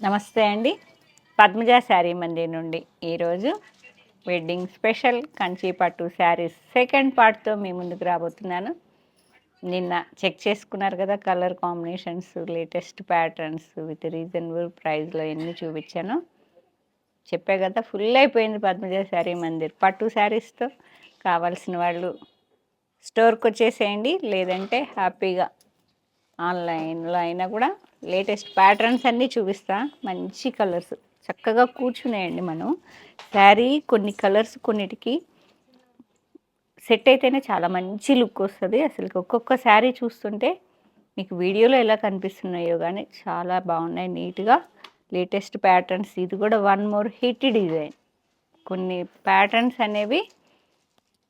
నమస్తే అండి. పద్మజ శారీ మందిర్ నుండి ఈరోజు వెడ్డింగ్ స్పెషల్ కంచి పట్టు శారీస్ సెకండ్ పార్ట్తో మీ ముందుకు రాబోతున్నాను. నిన్న చెక్ చేసుకున్నారు కదా, colour combinations, latest patterns with reasonable ప్రైస్లో ఎన్ని చూపించానో చెప్పే కదా. ఫుల్ అయిపోయింది పద్మజ శారీ మందిర్ పట్టు శారీస్తో. కావాల్సిన వాళ్ళు స్టోర్కి వచ్చేసేయండి, లేదంటే హ్యాపీగా ఆన్లైన్లో అయినా కూడా లేటెస్ట్ ప్యాటర్న్స్ అన్నీ చూపిస్తా. మంచి కలర్స్ చక్కగా కూర్చునేయండి. మనం శారీ కొన్ని కలర్స్ కొన్నిటికి సెట్ అయితేనే చాలా మంచి లుక్ వస్తుంది. అసలు ఒక్కొక్క శారీ చూస్తుంటే మీకు వీడియోలో ఎలా కనిపిస్తున్నాయో కానీ చాలా బాగున్నాయి, నీట్గా లేటెస్ట్ ప్యాటర్న్స్. ఇది కూడా వన్ మోర్ హిట్ డిజైన్. కొన్ని ప్యాటర్న్స్ అనేవి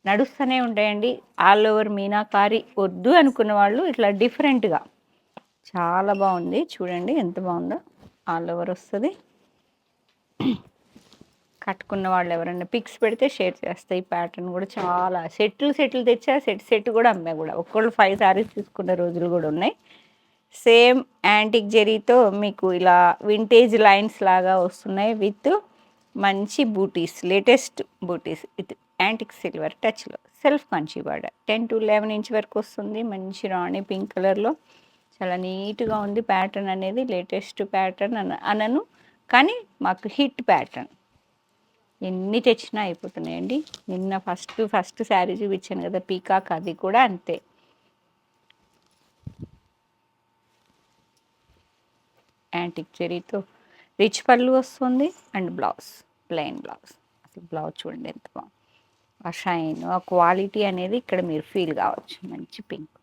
నడుస్తూనే ఉంటాయండి. ఆల్ ఓవర్ మీనాకారి వద్దు అనుకున్న వాళ్ళు ఇట్లా డిఫరెంట్గా చాలా బాగుంది. చూడండి ఎంత బాగుందో, ఆల్ ఓవర్ వస్తుంది. కట్టుకున్న వాళ్ళు ఎవరైనా పిక్స్ పెడితే షేర్ చేస్తాయి. ఈ ప్యాటర్న్ కూడా చాలా సెట్లు తెచ్చా, సెట్ కూడా అమ్మాయి కూడా. ఒక్కళ్ళు 5 శారీస్ తీసుకున్న రోజులు కూడా ఉన్నాయి. సేమ్ యాంటిక్ జెరీతో మీకు ఇలా వింటేజ్ లైన్స్ లాగా వస్తున్నాయి విత్ మంచి బూటీస్, లేటెస్ట్ బూటీస్ విత్ యాంటిక్ సిల్వర్ టచ్లో. Self Kanchi border 10 to 11 inch వరకు వస్తుంది. మంచి రాణి పింక్ కలర్లో చాలా నీట్గా ఉంది. ప్యాటర్న్ అనేది లేటెస్ట్ ప్యాటర్న్ అనను, కానీ మాకు హిట్ ప్యాటర్న్. ఎన్ని తెచ్చినా అయిపోతున్నాయండి. నిన్న ఫస్ట్ శారీ చూపించాను కదా పీకాక్, అది కూడా అంతే. యాంటిక్ జెరీతో రిచ్ పళ్ళు వస్తుంది అండ్ బ్లౌజ్ ప్లెయిన్ బ్లౌజ్. అసలు బ్లౌజ్ చూడండి ఎంత బాగుంది. ఆ షైన్, ఆ క్వాలిటీ అనేది ఇక్కడ మీరు ఫీల్ కావచ్చు. మంచి pink,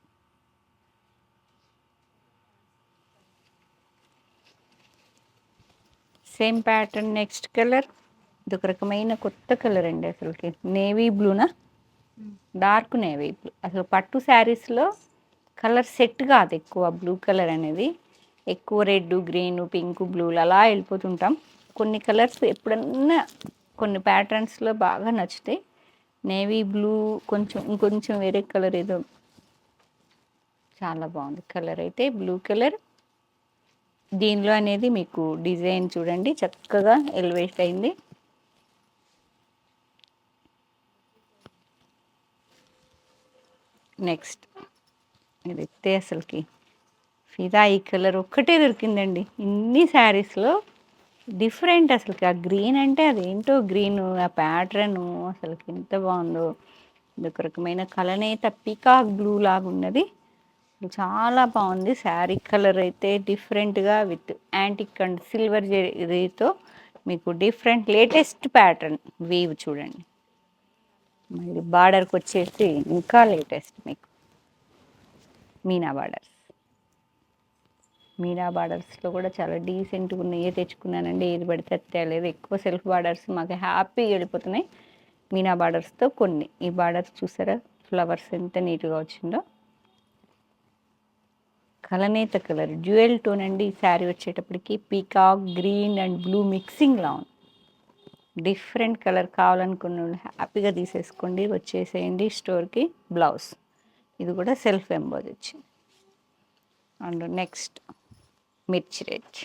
same pattern. Next colour ఇది ఒక రకమైన కొత్త కలర్ అండి. అసలుకి నేవీ బ్లూనా, డార్క్ నేవీ బ్లూ. అసలు పట్టు శారీస్లో కలర్ సెట్ కాదు ఎక్కువ బ్లూ కలర్ అనేది. ఎక్కువ రెడ్, గ్రీన్, పింక్, బ్లూలు అలా వెళ్ళిపోతుంటాం. కొన్ని కలర్స్ ఎప్పుడన్నా కొన్ని ప్యాటర్న్స్లో బాగా నచ్చుతాయి. నేవీ బ్లూ ఇంకొంచెం వేరే కలర్ ఏదో చాలా బాగుంది కలర్ అయితే. బ్లూ కలర్ దీనిలో అనేది మీకు డిజైన్ చూడండి చక్కగా ఎలివేట్ అయింది. నెక్స్ట్ ఇది ఎత్తే అసలుకి ఫిదా. ఈ కలర్ ఒక్కటే దొరికిందండి ఇన్ని శారీస్లో. డిఫరెంట్ అసలుకి. ఆ గ్రీన్ అంటే అదేంటో గ్రీన్, ఆ ప్యాటర్న్ అసలుకి ఎంత బాగుందో. ఇది ఒక రకమైన కలనేత పీకాక్ బ్లూ లాగా ఉన్నది. చాలా బాగుంది శారీ కలర్ అయితే. డిఫరెంట్గా విత్ యాంటిక్ అండ్ సిల్వర్ జరీతో మీకు డిఫరెంట్ లేటెస్ట్ ప్యాటర్న్ వీవ్ చూడండి. మళ్ళీ బార్డర్కి వచ్చేసి ఇంకా లేటెస్ట్ మీకు మీనా బార్డర్స్. మీనా బార్డర్స్లో కూడా చాలా డీసెంట్గా ఉన్నాయి. తెచ్చుకున్నానండి, ఏది పడితే తేలేదు. ఎక్కువ సెల్ఫ్ బార్డర్స్ మాకు హ్యాపీగా వెళ్ళిపోతున్నాయి. మీనా బార్డర్స్తో కొన్ని. ఈ బార్డర్స్ చూసారా ఫ్లవర్స్ ఎంత నీట్గా వచ్చిందో. కలనేత కలర్ డ్యూయల్ టోన్ అండి. ఈ శారీ వచ్చేటప్పటికి పీకాక్ గ్రీన్ అండ్ బ్లూ మిక్సింగ్లా ఉంది. డిఫరెంట్ కలర్ కావాలనుకున్న వాళ్ళు హ్యాపీగా తీసేసుకోండి, వచ్చేసేయండి స్టోర్కి. బ్లౌజ్ ఇది కూడా సెల్ఫ్ ఎంబోజ్ వచ్చింది. అండ్ నెక్స్ట్ మిర్చి రెడ్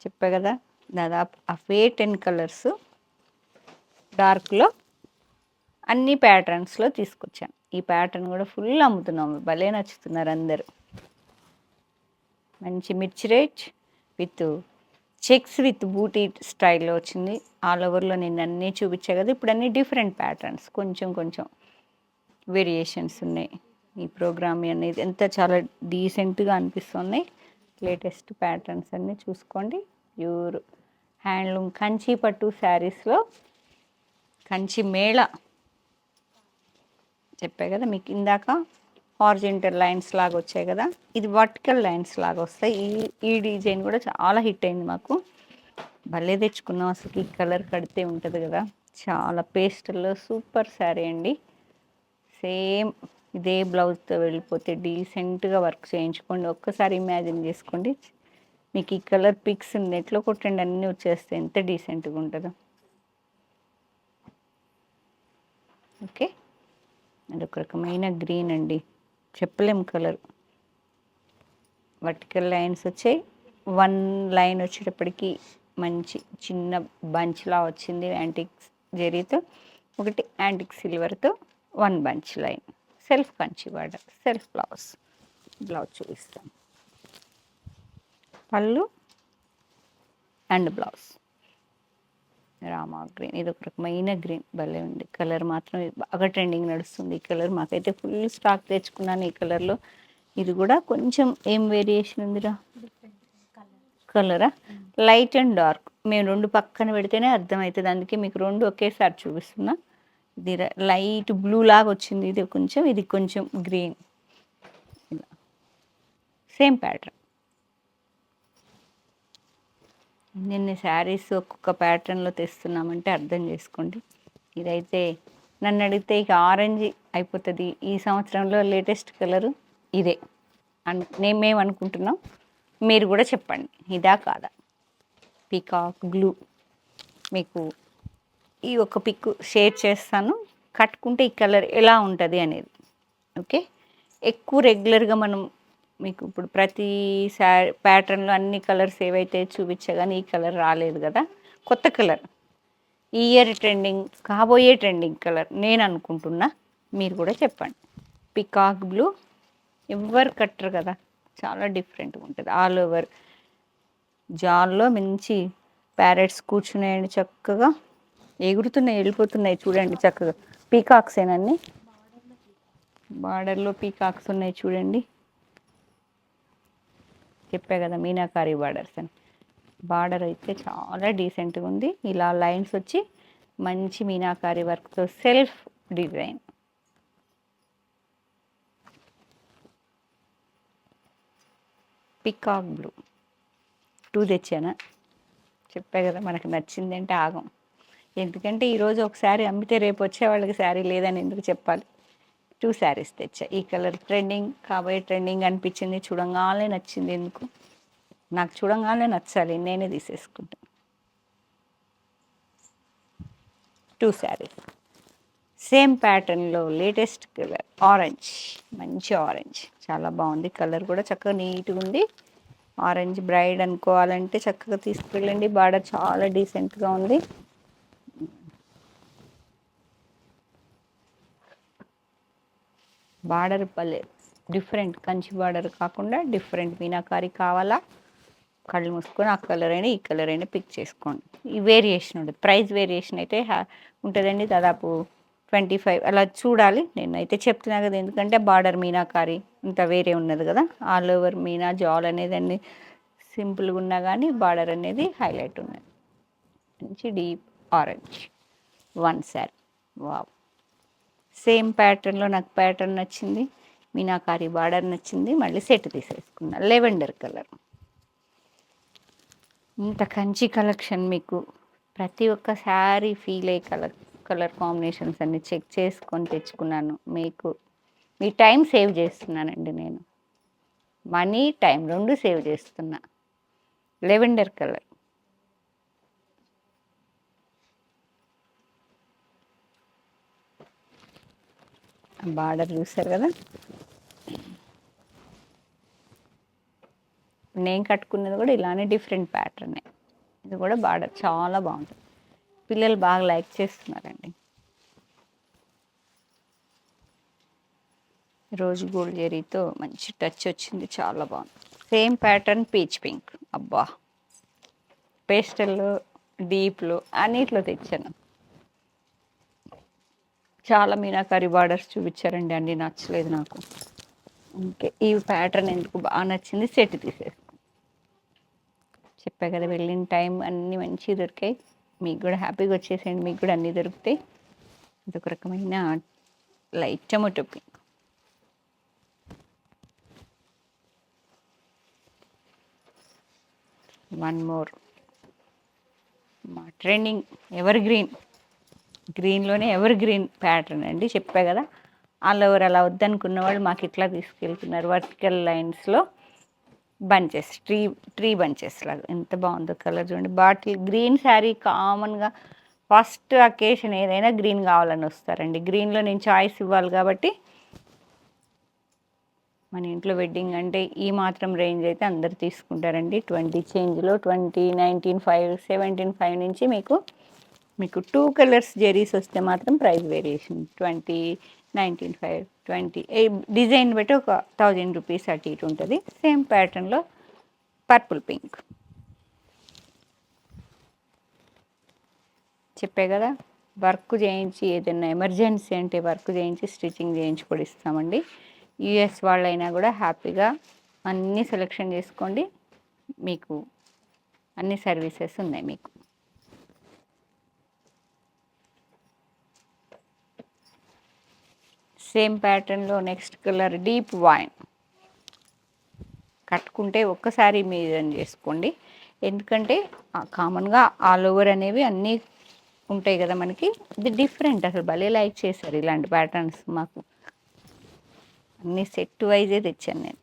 చెప్పా కదా, దాదాపు అవే 10 కలర్స్ డార్క్లో అన్ని ప్యాటర్న్స్లో తీసుకొచ్చాను. ఈ ప్యాటర్న్ కూడా ఫుల్ అమ్ముతున్నాము, భలే నచ్చుతున్నారు అందరూ. మంచి మిర్చి రెడ్ విత్ చెక్స్ విత్ బూటీ స్టైల్లో వచ్చింది. ఆల్ ఓవర్లో నేను అన్నీ చూపించా కదా. ఇప్పుడు అన్నీ డిఫరెంట్ ప్యాటర్న్స్, కొంచెం వేరియేషన్స్ ఉన్నాయి. ఈ ప్రోగ్రామ్ అనేది ఎంత చాలా డీసెంట్గా అనిపిస్తున్నాయి. లేటెస్ట్ ప్యాటర్న్స్ అన్నీ చూసుకోండి. ప్యూర్ హ్యాండ్లూమ్ కంచి పట్టు శారీస్లో కంచి మేళ చెప్పే కదా మీకు ఇందాక. హార్జెంటల్ లైన్స్ లాగా వచ్చాయి కదా, ఇది వర్టికల్ లైన్స్ లాగా వస్తాయి. ఈ డిజైన్ కూడా చాలా హిట్ అయింది మాకు. భలే తెచ్చుకున్నాం అసలు. ఈ కలర్ కడితే ఉంటుంది కదా, చాలా పేస్టల్లో సూపర్ శారీ అండి. సేమ్ ఇదే బ్లౌజ్తో వెళ్ళిపోతే డీసెంట్గా వర్క్ చేయించుకోండి. ఒక్కసారి ఇమాజిన్ చేసుకోండి. మీకు ఈ కలర్ పిక్స్ నెట్లో కొట్టండి, అన్నీ వచ్చేస్తే ఎంత డీసెంట్గా ఉంటుందో. ఓకే, అదొక రకమైన గ్రీన్ అండి, చెప్పలేం కలర్. వర్టికల్ లైన్స్ వచ్చాయి, వన్ లైన్ వచ్చేటప్పటికి మంచి చిన్న బంచ్లా వచ్చింది యాంటిక్ జరీతో, ఒకటి యాంటిక్ సిల్వర్తో one bunch line. Self Kanchi border, self blouse చూపిస్తాం. పళ్ళు అండ్ బ్లౌజ్ రామా గ్రీన్, ఇది ఒక రకమైన గ్రీన్, భలే ఉంది. కలర్ మాత్రం బాగా ట్రెండింగ్ నడుస్తుంది ఈ కలర్. మాకైతే ఫుల్ స్టాక్ తెచ్చుకున్నాను ఈ కలర్లో. ఇది కూడా కొంచెం ఏం వేరియేషన్ ఉందిరా కలరా, లైట్ అండ్ డార్క్. మేము రెండు పక్కన పెడితేనే అర్థమవుతుంది, అందుకే మీకు రెండు ఒకేసారి చూపిస్తున్నా. ఇది లైట్ బ్లూ లాగా వచ్చింది, ఇది కొంచెం గ్రీన్, సేమ్ ప్యాటర్న్. నిన్న శారీస్ ఒక్కొక్క ప్యాటర్న్లో తెస్తున్నామంటే అర్థం చేసుకోండి. ఇదైతే నన్ను అడిగితే ఇక ఆరెంజ్ అయిపోతుంది ఈ సంవత్సరంలో లేటెస్ట్ కలరు ఇదే మేము అనుకుంటున్నాం. మీరు కూడా చెప్పండి ఇదా కాదా. పీకాక్ బ్లూ, మీకు ఈ ఒక పిక్ షేర్ చేస్తాను, కట్టుకుంటే ఈ కలర్ ఎలా ఉంటుంది అనేది. ఓకే, ఎక్కువ రెగ్యులర్గా మనం మీకు ఇప్పుడు ప్రతి ప్యాటర్న్లో అన్ని కలర్స్ ఏవైతే చూపించగానే ఈ కలర్ రాలేదు కదా, కొత్త కలర్, ఈ ఇయర్ ట్రెండింగ్ కాబోయే ట్రెండింగ్ కలర్ నేను అనుకుంటున్నా. మీరు కూడా చెప్పండి. పికాక్ బ్లూ ఎవరు కట్టరు కదా, చాలా డిఫరెంట్గా ఉంటుంది. ఆల్ ఓవర్ జాల్లో మంచి ప్యారెట్స్ కూర్చున్నాయండి, చక్కగా ఎగురుతున్నాయి, వెళ్ళిపోతున్నాయి చూడండి. చక్కగా పీకాక్సేనన్నీ, బార్డర్లో పీకాక్స్ ఉన్నాయి చూడండి. చెప్పే కదా మీనాకారి బార్డర్స్ అని. బార్డర్ అయితే చాలా డీసెంట్గా ఉంది. ఇలా లైన్స్ వచ్చి మంచి మీనాకారి వర్క్తో సెల్ఫ్ డిజైన్. పికాక్ బ్లూ 2 తెచ్చానా, చెప్పే కదా మనకు నచ్చింది అంటే ఆగం. ఎందుకంటే ఈరోజు ఒకసారి అమ్మితే రేపు వచ్చే వాళ్ళకి శారీ లేదని ఎందుకు చెప్పాలి. 2 శారీస్ తెచ్చా. ఈ కలర్ ట్రెండింగ్ కాబోయే ట్రెండింగ్ అనిపించింది, చూడంగానే నచ్చింది. ఎందుకు నాకు చూడంగానే నచ్చాలి, నేనే తీసేసుకుంటాను. 2 శారీస్ సేమ్ ప్యాటర్న్లో లేటెస్ట్ కలర్ ఆరెంజ్, మంచి ఆరెంజ్, చాలా బాగుంది. కలర్ కూడా చక్కగా నీట్గా ఉంది. ఆరెంజ్ బ్రైడ్ అనుకోవాలంటే చక్కగా తీసుకెళ్ళండి. బార్డర్ చాలా డీసెంట్గా ఉంది. బార్డర్ పల్లె డిఫరెంట్, కంచి బార్డర్ కాకుండా డిఫరెంట్ మీనాకారి కావాలా, కళ్ళు మూసుకొని ఆ కలర్ అయినా ఈ కలర్ అయినా పిక్ చేసుకోండి. ఈ వేరియేషన్ ఉంటుంది, ప్రైస్ వేరియేషన్ అయితే ఉంటుందండి. దాదాపు 25 అలా చూడాలి. నేను అయితే చెప్తున్నా కదా, ఎందుకంటే బార్డర్ మీనాకారి ఇంత వేరే ఉన్నది కదా. ఆల్ ఓవర్ మీనా జాల్ అనేది అన్ని సింపుల్గా ఉన్నా కానీ బార్డర్ అనేది హైలైట్ ఉన్నది. మంచి deep orange 1 sari. Wow, same ప్యాటర్న్లో నాకు ప్యాటర్న్ నచ్చింది, మీనాకారి బార్డర్ నచ్చింది. మళ్ళీ సెట్ తీసేసుకున్నా. లెవెండర్ కలర్, ఇంత కంచి కలెక్షన్ మీకు ప్రతి ఒక్క శారీ ఫీల్ అయ్యే కలర్ కాంబినేషన్స్ అన్ని చెక్ చేసుకొని తెచ్చుకున్నాను. మీకు మీ టైం సేవ్ చేస్తున్నానండి నేను, మనీ టైం రెండు సేవ్ చేస్తున్నా. లెవెండర్ కలర్, బార్డర్ చూస్తారు కదా, నేను కట్టుకున్నది కూడా ఇలానే డిఫరెంట్ ప్యాటర్నే. ఇది కూడా బార్డర్ చాలా బాగుంటుంది, పిల్లలు బాగా లైక్ చేస్తున్నారండి. రోజ్ గోల్డ్ జెరీతో మంచి టచ్ వచ్చింది, చాలా బాగుంది. సేమ్ ప్యాటర్న్ పీచ్ పింక్, అబ్బా పేస్టల్లో డీప్లో అన్నిట్లో తెచ్చాను. చాలా మీనాకారి బార్డర్స్ చూపించారండి, అన్నీ నచ్చలేదు నాకు. ఓకే, ఈ ప్యాటర్న్ ఎందుకు బాగా నచ్చింది, సెట్ తీసేస్తాను. చెప్పా కదా వెళ్ళిన టైం అన్నీ మంచిగా దొరికాయి. మీకు కూడా హ్యాపీగా వచ్చేసేయండి, మీకు కూడా అన్నీ దొరుకుతాయి. ఇదొక రకమైన light tomato pink. One more మా ట్రెండింగ్ ఎవర్ గ్రీన్లోనే ఎవర్ గ్రీన్ ప్యాటర్న్ అండి. చెప్పా కదా, ఆల్ ఓవర్ అలా వద్దనుకున్న వాళ్ళు మాకు ఇట్లా తీసుకెళ్తున్నారు. వర్టికల్ లైన్స్లో బంచెస్, ట్రీ బంచెస్ లాగా ఎంత బాగుందో కలర్ చూడండి. బాటిల్ గ్రీన్ శారీ కామన్గా ఫస్ట్ అకేషన్ ఏదైనా గ్రీన్ కావాలని వస్తారండి. గ్రీన్లో నేను చాయిస్ ఇవ్వాలి కాబట్టి మన ఇంట్లో వెడ్డింగ్ అంటే ఈ మాత్రం రేంజ్ అయితే అందరు తీసుకుంటారండి. 20 చేంజ్లో 20, 19,500, 17,500 నుంచి మీకు 2 కలర్స్ జెరీస్ వస్తే మాత్రం ప్రైస్ వేరియేషన్ 20, 19,500, 20 డిజైన్ బట్టి ఒక 1000 రూపీస్ అటు ఇటు ఉంటుంది. సేమ్ ప్యాటర్న్లో పర్పుల్ పింక్ చెప్పే కదా, వర్క్ చేయించి ఏదైనా ఎమర్జెన్సీ అంటే వర్క్ చేయించి స్టిచ్చింగ్ చేయించి కూడా ఇస్తామండి. యూఎస్ వాళ్ళైనా కూడా హ్యాపీగా అన్నీ సెలెక్షన్ చేసుకోండి, మీకు అన్ని సర్వీసెస్ ఉన్నాయి. మీకు సేమ్ ప్యాటర్న్లో నెక్స్ట్ కలర్ డీప్ వైన్ కట్టుకుంటే ఒక్కసారి మీజన్ చేసుకోండి, ఎందుకంటే కామన్గా ఆల్ ఓవర్ అనేవి అన్నీ ఉంటాయి కదా మనకి. ఇది డిఫరెంట్, అసలు భలే లైక్ చేశారు ఇలాంటి ప్యాటర్న్స్. మాకు అన్ని సెట్ వైజే తెచ్చాను నేను.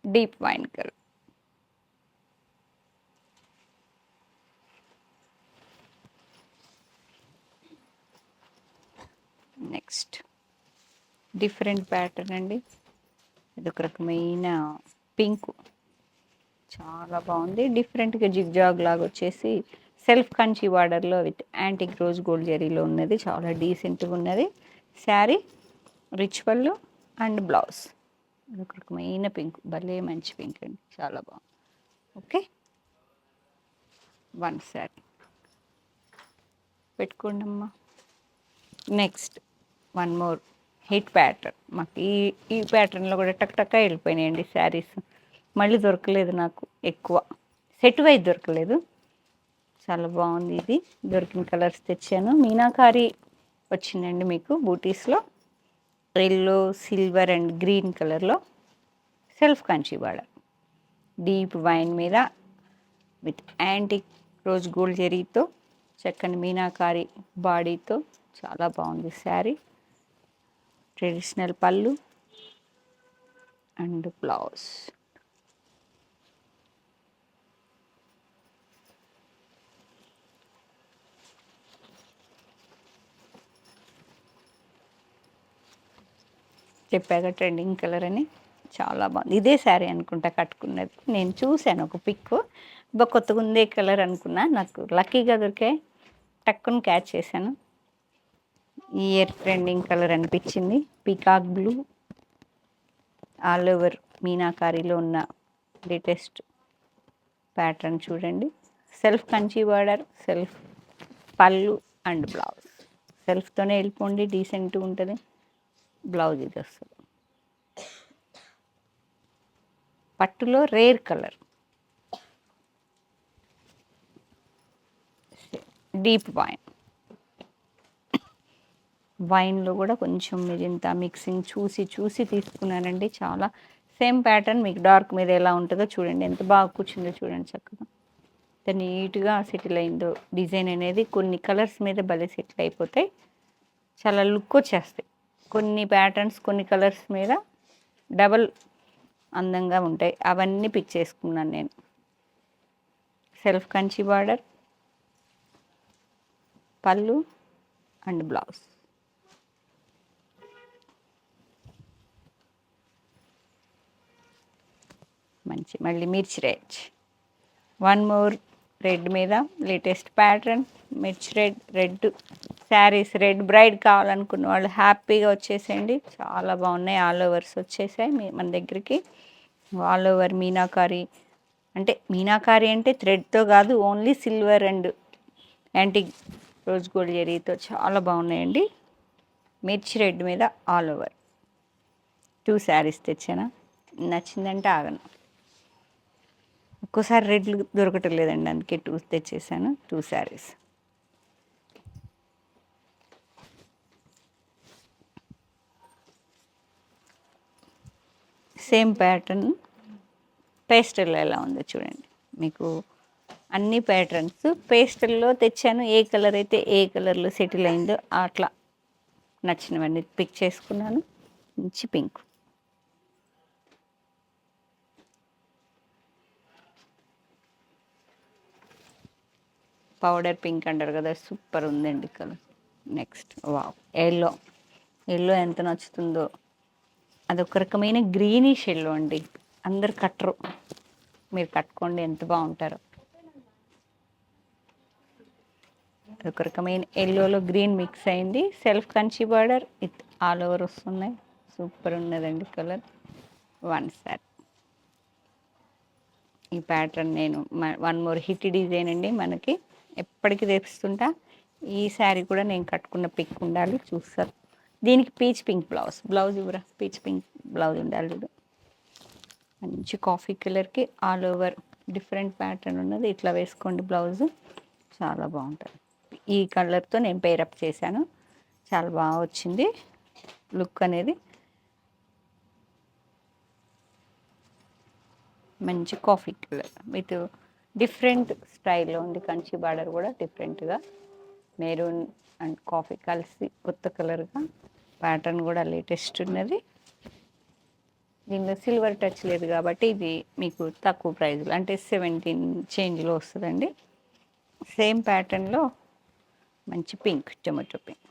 Deep wine colour next different pattern అండి. ఇదొక రకమైన పింక్, చాలా బాగుంది. డిఫరెంట్గా జిగ్జాగ్ లాగా వచ్చేసి సెల్ఫ్ కంచి బార్డర్లో విత్ యాంటిక్ రోజ్ గోల్డ్ జరీలో ఉన్నది. చాలా డీసెంట్గా ఉన్నది. శారీ రిచ్ పళ్ళు అండ్ బ్లౌజ్ ఒక రకమైన పింక్, భలే మంచి పింక్ అండి, చాలా బాగుంది. ఓకే, వన్ శారీ పెట్టుకోండి అమ్మా. Next one more hit pattern. మాకు ఈ ప్యాటర్న్లో కూడా టక్ టక్గా వెళ్ళిపోయినాయండి శారీస్. మళ్ళీ దొరకలేదు నాకు, ఎక్కువ సెట్ వైజ్ దొరకలేదు. చాలా బాగుంది. ఇది దొరికిన కలర్స్ తెచ్చాను. మీనాకారి వచ్చిందండి మీకు బూటీస్లో, ఎల్లో, సిల్వర్ అండ్ గ్రీన్ కలర్లో self Kanchi border, deep wine మీద విత్ యాంటిక్ రోజ్ గోల్డ్ జరీతో చక్కని మీనాకారి బాడీతో చాలా బాగుంది శారీ. ట్రెడిషనల్ పళ్ళు అండ్ బ్లౌజ్. చెప్పాక ట్రెండింగ్ కలర్ అని, చాలా బాగుంది. ఇదే శారీ అనుకుంటా కట్టుకున్నది, నేను చూశాను ఒక పిక్, కొత్తగా ఉందే కలర్ అనుకున్నా. నాకు లక్కీగా దొరికే టక్కుని క్యాచ్ చేశాను. ఈ ఇయర్ ట్రెండింగ్ కలర్ అనిపించింది. పీకాక్ బ్లూ, ఆల్ ఓవర్ మీనాకారీలో ఉన్న లేటెస్ట్ ప్యాటర్న్ చూడండి. సెల్ఫ్ కంచి బార్డర్, సెల్ఫ్ పళ్ళు అండ్ బ్లౌజ్. సెల్ఫ్తోనే వెళ్ళిపోండి, డీసెంట్గా ఉంటుంది. బ్లౌజ్ ఇది వస్తుంది పట్టులో రేర్ కలర్, డీప్ వైన్. వైన్లో కూడా కొంచెం మిరింత మిక్సింగ్ చూసి తీసుకున్నానండి. చాలా సేమ్ ప్యాటర్న్ మీకు డార్క్ మీద ఎలా ఉంటుందో చూడండి, ఎంత బాగా కూర్చుందో చూడండి. చక్కగా ఎంత నీట్గా సెటిల్ అయిందో డిజైన్ అనేది. కొన్ని కలర్స్ మీద భలే సెటిల్ అయిపోతాయి, చాలా లుక్ వచ్చేస్తాయి. కొన్ని ప్యాటర్న్స్ కొన్ని కలర్స్ మీద డబల్ అందంగా ఉంటాయి. అవన్నీ పిక్ చేసుకున్నాను నేను. సెల్ఫ్ కంచి బార్డర్, పళ్ళు అండ్ బ్లౌజ్. మంచి మళ్ళీ మిర్చి రెడ్, వన్ మోర్ రెడ్ మీద లేటెస్ట్ ప్యాటర్న్ మిర్చి రెడ్ శారీస్. రెడ్ బ్రైడ్ కావాలనుకున్న వాళ్ళు హ్యాపీగా వచ్చేసేయండి, చాలా బాగున్నాయి. ఆల్ ఓవర్స్ వచ్చేసాయి మన దగ్గరికి. ఆల్ ఓవర్ మీనాకారి అంటే థ్రెడ్తో కాదు, only silver and antique rose gold జరీతో చాలా బాగున్నాయండి. మిర్చి రెడ్ మీద ఆల్ ఓవర్ 2 శారీస్ తెచ్చాను, నచ్చిందంటే ఆగను. ఒక్కోసారి రెడ్లు దొరకటం లేదండి, అందుకే 2 తెచ్చేసాను. 2 శారీస్. సేమ్ ప్యాటర్న్ పేస్టల్ ఎలా ఉందో చూడండి. మీకు అన్ని ప్యాటర్న్స్ పేస్టల్లో తెచ్చాను. ఏ కలర్ అయితే ఏ కలర్లో సెటిల్ అయిందో అట్లా నచ్చినవన్నీ పిక్ చేసుకున్నాను. మంచి పింక్, పౌడర్ పింక్ అంటారు కదా, సూపర్ ఉందండి కలర్. నెక్స్ట్ వావ్, ఎల్లో ఎంత నచ్చుతుందో అదొక రకమైన గ్రీనిష్ ఎల్లో అండి. అందరు కట్టరు, మీరు కట్టుకోండి ఎంత బాగుంటారో. అదొక రకమైన ఎల్లోలో గ్రీన్ మిక్స్ అయింది. Self Kanchi border with all over వస్తున్నాయి. సూపర్ ఉన్నదండి కలర్. వన్ సారీ ఈ ప్యాటర్న్ నేను వన్ మోర్ హిట్ డిజైన్ అండి, మనకి ఎప్పటికీ తెస్తుంటా. ఈ శారీ కూడా నేను కట్టుకున్న పిక్ ఉండాలి, చూస్తారు. దీనికి పీచ్ పింక్ బ్లౌజ్ ఇవ్వరా, పీచ్ పింక్ బ్లౌజ్ ఉండాలి. చూడు, మంచి కాఫీ కలర్కి ఆల్ ఓవర్ డిఫరెంట్ ప్యాటర్న్ ఉన్నది. ఇట్లా వేసుకోండి బ్లౌజ్, చాలా బాగుంటుంది. ఈ కలర్తో నేను పేరప్ చేశాను, చాలా బాగా వచ్చింది లుక్ అనేది. మంచి కాఫీ కలర్ విత్ డిఫరెంట్ స్టైల్లో ఉంది. కంచి బార్డర్ కూడా డిఫరెంట్గా మెరూన్ అండ్ కాఫీ కలిసి కొత్త కలర్గా ప్యాటర్న్ కూడా లేటెస్ట్ ఉన్నది. దీనిలో సిల్వర్ టచ్ లేదు కాబట్టి ఇది మీకు తక్కువ ప్రైజ్లో అంటే 17 చేంజ్లో వస్తుందండి. సేమ్ ప్యాటర్న్లో మంచి పింక్, టొమాటో పింక్.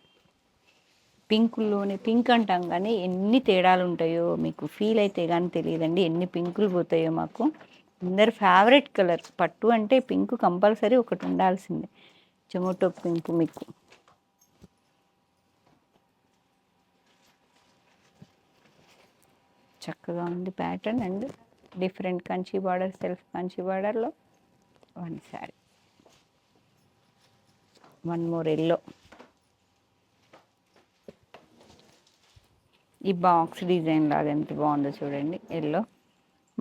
పింకుల్లోనే పింక్ అంటాం కానీ ఎన్ని తేడాలు ఉంటాయో మీకు ఫీల్ అయితే కానీ తెలియదండి, ఎన్ని పింకులు పోతాయో. మాకు అందరు ఫేవరెట్ కలర్ పట్టు అంటే పింక్ కంపల్సరీ ఒకటి ఉండాల్సిందే, టొమాటో పింక్. మీకు చక్కగా ఉంది pattern and different Kanchi border, self Kanchi బార్డర్లో one sari. One more yellow. ఈ బాక్స్ డిజైన్ లాగా ఎంత బాగుందో చూడండి, ఎల్లో.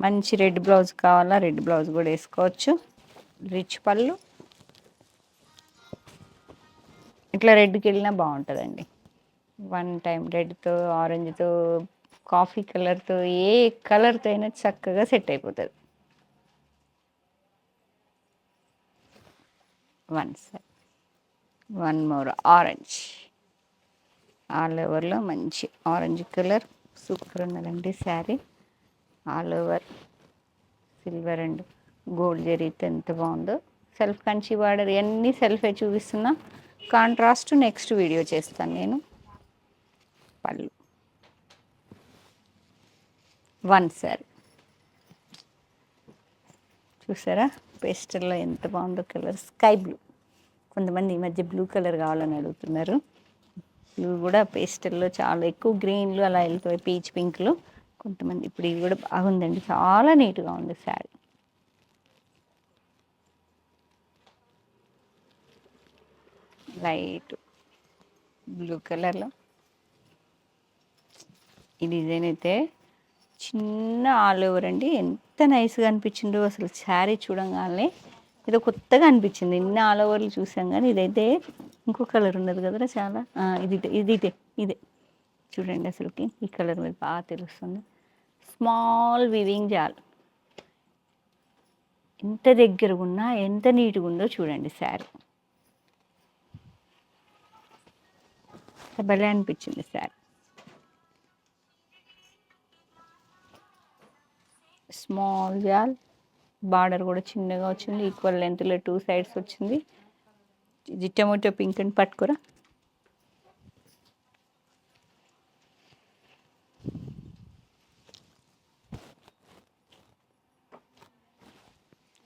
మంచి రెడ్ బ్లౌజ్ కావాలా, రెడ్ బ్లౌజ్ కూడా వేసుకోవచ్చు. రిచ్ పళ్ళు, ఇట్లా రెడ్కి వెళ్ళినా బాగుంటుందండి. వన్ టైం రెడ్తో, ఆరెంజ్తో, కాఫీ కలర్తో, ఏ కలర్తో అయినా చక్కగా సెట్ అయిపోతుంది. వన్ మోర్ ఆరెంజ్, ఆల్ ఓవర్లో మంచి ఆరెంజ్ కలర్, సూపర్ ఉన్నదండి sari. All over silver and gold జరీతో ఎంత బాగుందో. సెల్ఫ్ కంచి బార్డర్ ఇవన్నీ సెల్ఫే చూపిస్తున్నా, కాంట్రాస్ట్ నెక్స్ట్ వీడియో చేస్తాను నేను. పళ్ళు వన్ శారీ. చూసారా పేస్టల్లో ఎంత బాగుందో కలర్, స్కై బ్లూ. కొంతమంది ఈ మధ్య బ్లూ కలర్ కావాలని అడుగుతున్నారు. బ్లూ కూడా పేస్టల్లో చాలా ఎక్కువ, గ్రీన్లు అలా వెళ్ళిపోయి పీచ్ పింక్లు కొంతమంది. ఇప్పుడు ఇది కూడా బాగుందండి, చాలా నీట్గా ఉంది శారీ. లైట్ బ్లూ కలర్లో ఈ డిజైన్ అయితే చిన్న ఆల్ ఓవర్ అండి, ఎంత నైస్గా అనిపించిందో అసలు. శారీ చూడంగానే ఏదో కొత్తగా అనిపించింది. ఇన్ని ఆల్ ఓవర్లు చూసాం కానీ ఇదైతే ఇంకో కలర్ ఉన్నది కదరా చాలా. ఇదే చూడండి, అసలుకి ఈ కలర్ మీద బాగా తెలుస్తుంది. స్మాల్ వివింగ్ జాల్, ఎంత దగ్గరగా ఉన్నా ఎంత నీట్గా ఉందో చూడండి శారీ. భలే అనిపించింది శారీ. స్మాల్ జాల్, బార్డర్ కూడా చిన్నగా వచ్చింది, ఈక్వల్ లెంత్లో 2 సైడ్స్ వచ్చింది. ఇది టొమాటో పింక్ అని పట్టుకోరా.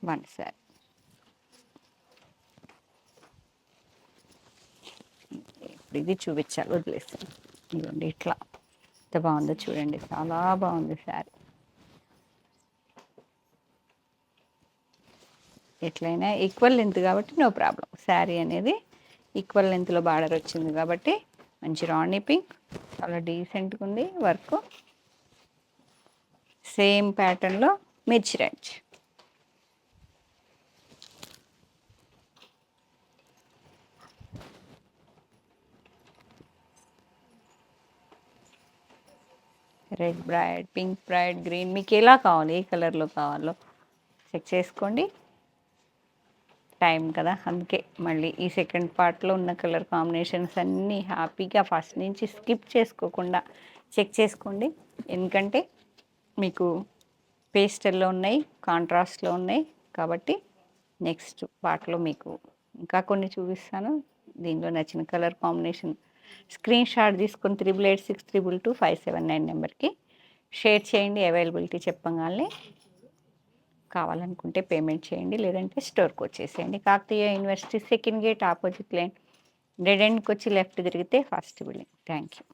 One sorry. ఇప్పుడు ఇది చూపించాలి, వదిలేస్తాను. ఇదిగోండి ఇట్లా ఎంత బాగుందో చూడండి, చాలా బాగుంది శారీ. ఎట్లయినా ఈక్వల్ లెంత్ కాబట్టి నో ప్రాబ్లం. శారీ అనేది ఈక్వల్ లెంత్లో బార్డర్ వచ్చింది కాబట్టి మంచి రాణి పింక్, చాలా డీసెంట్గా ఉంది వర్క్. సేమ్ ప్యాటర్న్లో మిర్చి red, red braid, pink braid, green, మీకు ఎలా కావాలి, ఏ కలర్లో కావాలో చెక్ చేసుకోండి. టైం కదా, అందుకే మళ్ళీ ఈ సెకండ్ పార్ట్లో ఉన్న కలర్ కాంబినేషన్స్ అన్నీ హ్యాపీగా ఫస్ట్ నుంచి స్కిప్ చేసుకోకుండా చెక్ చేసుకోండి. ఎందుకంటే మీకు పేస్టల్లో ఉన్నాయి, కాంట్రాస్ట్లో ఉన్నాయి కాబట్టి నెక్స్ట్ పార్ట్లో మీకు ఇంకా కొన్ని చూపిస్తాను. దీనిలో నచ్చిన కలర్ కాంబినేషన్ స్క్రీన్ షాట్ తీసుకొని 8886222579 నెంబర్కి షేర్ చేయండి. అవైలబిలిటీ చెప్పగానే కావాలనుకుంటే పేమెంట్ చేయండి, లేదంటే స్టోర్కి వచ్చేసేయండి. Kakatiya university second gate opposite line dead ఎండ్కి వచ్చి లెఫ్ట్ తిరిగితే ఫస్ట్ బిల్డింగ్. Thank you.